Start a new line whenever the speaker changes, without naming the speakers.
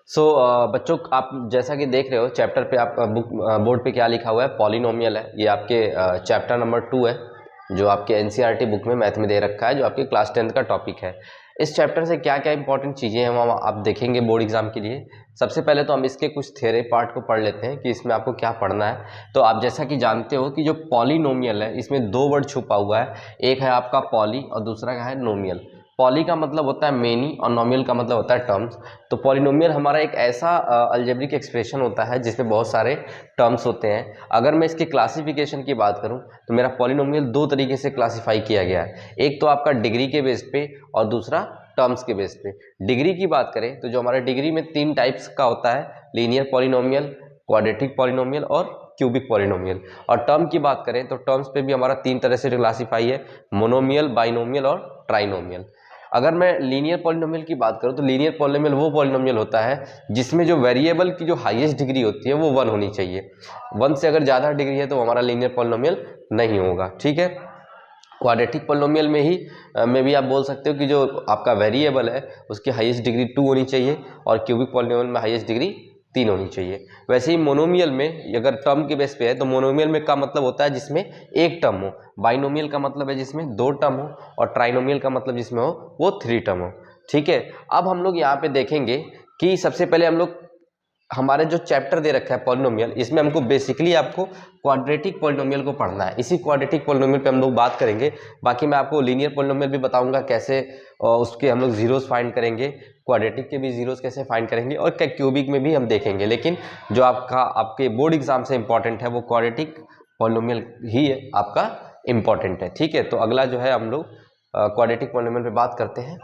बच्चों आप जैसा कि देख रहे हो चैप्टर पे आप बोर्ड पे क्या लिखा हुआ है, पॉलिनोमियल है। ये आपके चैप्टर नंबर 2 है जो आपके एनसीईआरटी बुक में मैथ में दे रखा है, जो आपके क्लास 10th का टॉपिक है। इस चैप्टर से क्या क्या इंपॉर्टेंट चीज़ें हैं वो आप देखेंगे बोर्ड एग्जाम के लिए। सबसे पहले तो हम इसके कुछ थ्योरी पार्ट को पढ़ लेते हैं कि इसमें आपको क्या पढ़ना है। तो आप जैसा कि जानते हो कि जो पॉलिनोमियल है इसमें दो वर्ड छुपा हुआ है, एक है आपका पॉली और दूसरा का है नोमियल। पॉली का मतलब होता है मेनी और नोमियल का मतलब होता है टर्म्स। तो पॉलिनोमियल हमारा एक ऐसा अलजेब्रिक एक्सप्रेशन होता है जिसमें बहुत सारे टर्म्स होते हैं। अगर मैं इसके क्लासिफिकेशन की बात करूं तो मेरा पॉलिनोमियल दो तरीके से क्लासिफाई किया गया है, एक तो आपका डिग्री के बेस पे और दूसरा टर्म्स के बेस पे। डिग्री की बात करें तो जो हमारे डिग्री में 3 टाइप्स का होता है, लीनियर पॉलिनोमियल, क्वाड्रेटिक पॉलिनोमियल और क्यूबिक पॉलिनोमियल। और टर्म की बात करें तो टर्म्स पे भी हमारा 3 तरह से क्लासीफाई है, मोनोमियल, बाइनोमियल और ट्राइनोमियल। अगर मैं लीनियर पॉलिनोमियल की बात करूं तो लीनियर पॉलिनोमियल वो पॉलिनोमियल होता है जिसमें जो वेरिएबल की जो हाईएस्ट डिग्री होती है वो 1 होनी चाहिए। 1 से अगर ज़्यादा डिग्री है तो हमारा लीनियर पॉलिनोमियल नहीं होगा, ठीक है। क्वाड्रेटिक पॉलिनोमियल में भी आप बोल सकते हो कि जो आपका वेरिएबल है उसकी हाईएस्ट डिग्री 2 होनी चाहिए और क्यूबिक पॉलिनोमियल में हाईएस्ट डिग्री 3 होनी चाहिए। वैसे ही मोनोमियल में अगर टर्म के बेस पे है तो मोनोमियल में का मतलब होता है जिसमें एक टर्म हो, बाइनोमियल का मतलब है जिसमें 2 टर्म हो और ट्राइनोमियल का मतलब जिसमें हो वो 3 टर्म हो, ठीक है। अब हम लोग यहाँ पे देखेंगे कि सबसे पहले हम लोग हमारे जो चैप्टर दे रखा है पॉलिनोमियल, इसमें हमको बेसिकली आपको क्वाड्रेटिक पॉलिनोमियल को पढ़ना है। इसी क्वाड्रेटिक पॉलिनोमियल पे हम लोग बात करेंगे। बाकी मैं आपको लीनियर पॉलिनोमियल भी बताऊंगा कैसे उसके हम लोग जीरोस फाइंड करेंगे, क्वाड्रेटिक के भी जीरोस कैसे फाइंड करेंगे और क्यूबिक में भी हम देखेंगे। लेकिन जो आपके बोर्ड एग्जाम से इंपॉर्टेंट है वो क्वाड्रेटिक पॉलिनोमियल ही आपका इंपॉर्टेंट है, ठीक है। तो अगला जो है हम लोग क्वाड्रेटिक पॉलिनोमियल पे बात करते हैं।